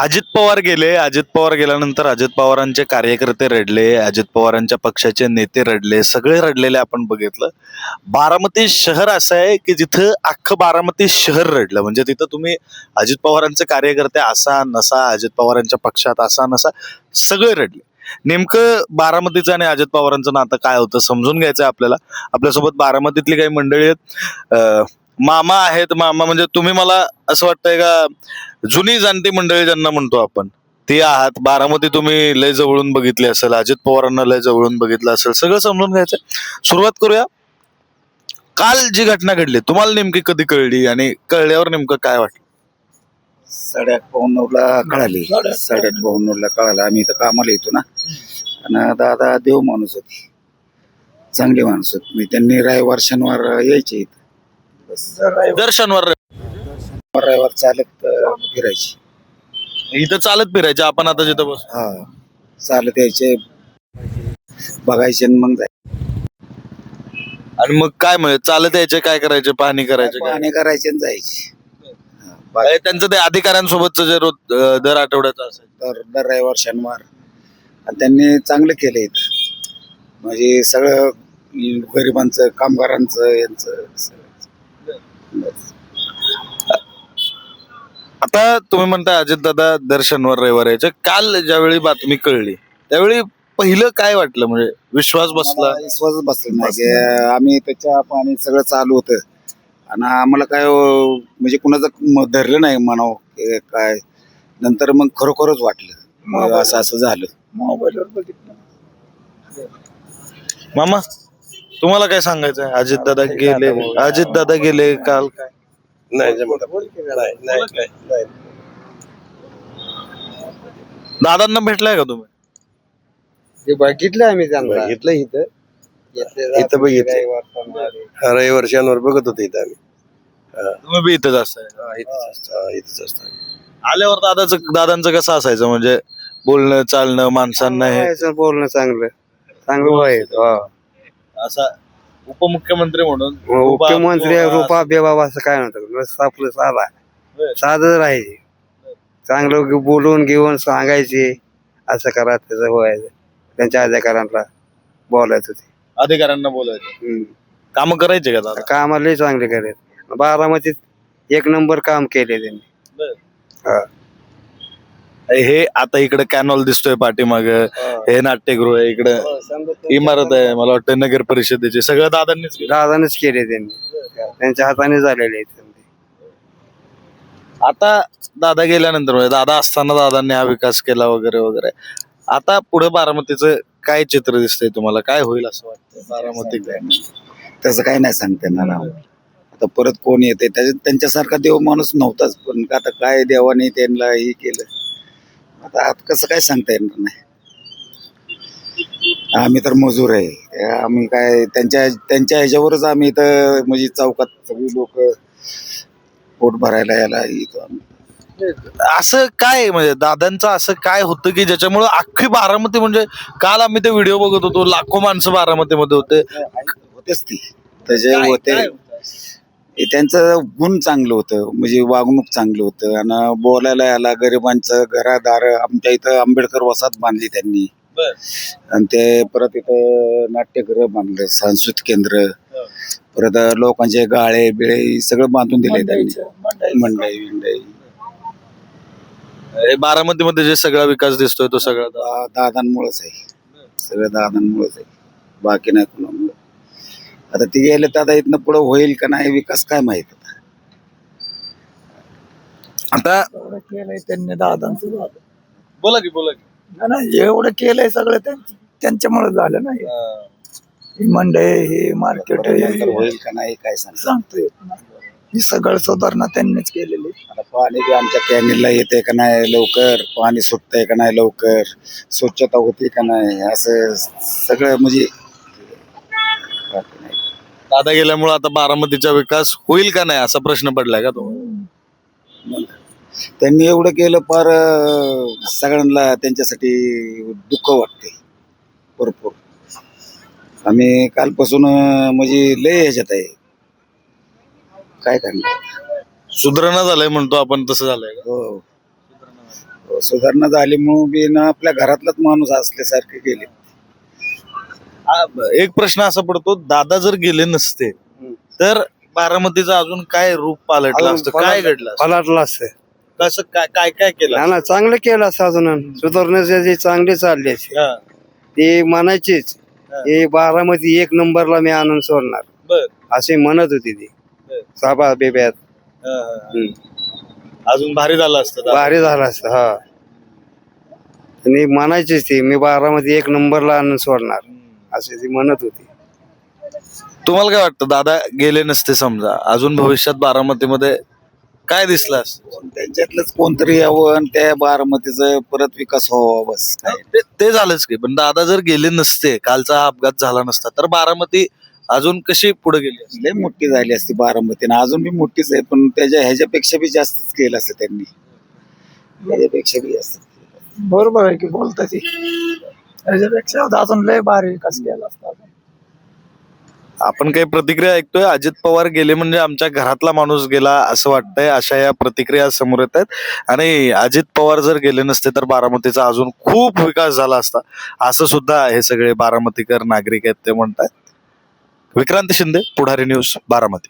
अजित पवार गेले. अजित पवार गेल्यानंतर अजित पवारांचे कार्यकर्ते रडले, अजित पवारांच्या पक्षाचे नेते रडले, सगळे रडलेले आपण बघितलं. बारामती शहर असं आहे की जिथं अख्खं बारामती शहर रडलं. म्हणजे तिथं तुम्ही अजित पवारांचे कार्यकर्ते असा नसा, अजित पवारांच्या पक्षात असा नसा, सगळे रडले. नेमकं बारामतीचं आणि अजित पवारांचं नातं काय होतं समजून घ्यायचं आपल्याला. आपल्यासोबत बारामतीतली काही मंडळी आहेत. मामा आहेत. मामा म्हणजे तुम्ही मला असं वाटतंय का जुनी जाणती मंडळी ज्यांना म्हणतो आपण ती आहात. बारामती तुम्ही लय जवळून बघितली असेल, अजित पवारांना लय जवळून बघितलं असेल, सगळं समजून घ्यायचं. सुरुवात करूया. काल जी घटना घडली तुम्हाला नेमकी कधी कळली आणि कळल्यावर नेमकं काय वाटलं? 8:59ला कळाली. 8:59ला कळालं. आम्ही इथं कामाला येतो ना. आणि दादा देव माणूस होती, चांगली माणूस होती. मी त्यांनी रविवार शनिवार यायचे इथं. बस दर शनिवार रविवार चालत फिरायची. इथं चालत फिरायचं आपण आता जिथं बस. हा, चालत यायचे, बघायचे आणि मग जायचे. आणि मग काय म्हणजे चालत यायचे, काय करायचे, पाहणी करायचे काय? पाणी करायचे आणि जायचे. आणि त्यांचं ते अधिकाऱ्यांसोबतचं जे रोज दर आठवड्याचं असेल दर रविवार शनिवार. आणि त्यांनी चांगलं केलं इथं. म्हणजे सगळं गरिबांचं, कामगारांचं, यांचं सगळं. आता तुम्ही म्हणता अजितदादा दर शनिवार रविवार यायचे. काल ज्यावेळी बातमी कळली त्यावेळी पहिलं काय वाटलं? म्हणजे विश्वास बसला? विश्वासच बसला नाही की आम्ही त्याच्या पाणी सगळं चालू होतं आणि आम्हाला काय म्हणजे कुणाचं धरलं नाही म्हणावं की काय. नंतर मग खरोखरच वाटलं मग असं असं झालं. मोबाईलवर बघितलं. मामा तुम्हाला काय सांगायचं आहे? अजितदादा गेले काल काय नाही जमत. नाही. दादांना भेटलाय का तुम्ही? ते बघितलं आम्ही त्यांना. बघितलं इथं बघितलं. रविवार शनिवार बघत होतो इथं आम्ही. तुम्ही बी इथंच असताय? इथंच असतो. आल्यावर दादांचं कसं असायचं? म्हणजे बोलणं चालणं माणसांना हे बोलणं चांगलं आहे. असा उपमुख्यमंत्री म्हणून मुख्यमंत्री रुपा बेबाबा असं काय नव्हतं. आपलं साधं राहायचे. चांगलं बोलून घेऊन सांगायचे असं करा तसं व्हायचं. त्यांच्या अधिकाऱ्यांना बोलायचं ते. अधिकाऱ्यांना बोलायचं. काम करायचे का दादा? कामाला चांगले करायचे. बारामतीत एक नंबर काम केले त्यांनी. हे आता इकडे कॅनॉल दिसतोय पाठीमाग, हे नाट्यगृह आहे, इकडे इमारत आहे, मला वाटतं नगर परिषदेची, सगळं दादानेच केले त्यांनी. त्यांच्या हाताने झालेले आहेत. आता दादा गेल्यानंतर म्हणजे दादा असताना दादांनी हा विकास केला वगैरे वगैरे. आता पुढे बारामतीचं काय चित्र दिसतंय तुम्हाला? काय होईल असं वाटतं बारामती? तसं काही नाही सांगता येणार. आता परत कोण येते त्यांच्यासारखा देव माणूस नव्हताच. पण आता काय देवाने त्यांना हे केलं, आता कसं काय सांगता येणार नाही. आम्ही तर मजूर आहे. आम्ही काय त्यांच्या ह्याच्यावरच आम्ही इथं म्हणजे चौकात सगळी लोक पोट भरायला यायला येतो आम्ही. असं काय म्हणजे दादांचं असं काय होतं की ज्याच्यामुळे अख्खी बारामती, म्हणजे काल आम्ही ते व्हिडिओ बघत होतो, लाखो माणसं बारामतीमध्ये होतेच ती तसे होते. त्यांचं गुण चांगलं होतं, म्हणजे वागणूक चांगलं होतं. आणि बोलायला याला गरिबांचं घरादार. आमच्या इथं आंबेडकर वसाहत बांधली त्यांनी. आणि ते परत इथं नाट्यगृह बांधलं, सांस्कृतिक केंद्र, परत लोकांचे गाळे बिळे सगळं बांधून दिले त्यांनी. मंडई बारामतीमध्ये जे सगळा विकास दिसतोय तो सगळा दादांमुळेच आहे. सगळं दादांमुळेच आहे, बाकी नाही कोणामुळे. आता ती गेले तर आता इथनं पुढं होईल का नाही विकास काय माहित. आता केलंय त्यांनी दादांचं. बोला की नाही एवढं केलंय सगळं त्यांच्यामुळे झालं नाही. मंडई हे मार्केट होईल का नाही काय सांगतो येत नाही. ही सगळं सुधारणा त्यांनीच केलेली. आता पाणी बी आमच्या कॅनेलला येते का नाही लवकर, पाणी सुटतंय का नाही लवकर, स्वच्छता होती का नाही, असं सगळं म्हणजे. दादा गेल्यामुळे आता बारामतीचा विकास होईल का नाही असा प्रश्न पडलाय का तुम्हाला? त्यांनी एवढं केलं फार सगळ्यांना त्यांच्यासाठी दुःख वाटते भरपूर. आम्ही कालपासून म्हणजे लय ह्याच्यात आहे, काय करणार. सुधारणा झालंय म्हणतो आपण, तसं झालंय का? हो. सुधारणा झाल्यामुळे बी ना आपल्या घरातलाच माणूस असल्यासारखे गेले. एक प्रश्न असा पडतो, दादा जर गेले नसते तर बारामतीचं अजून काय रूप पालटलं अजून असतं, काय घडलं असतं? फलाटला असतं. कसं काय काय काय केलं ना ना चांगलं केलं असं अजून सुधारण्याचे जे चांगले चालले असते. हा, ते म्हणायचेच हा. हे बारामती एक नंबरला मी आणून सोडणार बर. असे म्हणत होते ते बर. सभा बेब्यात. हा, हा. अजून भारी झालं असतं दादा. भारी झाला असत. हा आणि म्हणायचेच ते मी बारामती एक नंबरला आणून सोडणार असे ते म्हणत होते. तुम्हाला काय वाटतं, दादा गेले नसते समजा, अजून भविष्यात बारामतीमध्ये काय दिसलं असतं? त्यांच्यातलंच कोणतरी यावं आणि त्या बारामतीचा परत विकास व्हावा, बस काय. ते झालंच की, पण दादा जर गेले नसते, कालचा हा अपघात झाला नसता तर बारामती अजून कशी पुढे गेली असती? लय मोठी झाली असती बारामतीनं, अजून बी मोठीच आहे, पण ह्याच्यापेक्षा बी जास्तच केलं असतं त्यांनी, ह्याच्यापेक्षा बी जास्त. बरोबर आहे की बोलता ती त्याच्यापेक्षा अजून लय भारी विकास केला असता. आपण काही प्रतिक्रिया ऐकतोय, अजित पवार गेले म्हणजे आमच्या घरातला माणूस गेला असं वाटतंय, अशा या प्रतिक्रिया समोर येत आहेत. आणि अजित पवार जर गेले नसते तर बारामतीचा अजून खूप विकास झाला असता, असं सुद्धा हे सगळे बारामतीकर नागरिक आहेत ते म्हणतात. विक्रांत शिंदे, पुढारी न्यूज, बारामती.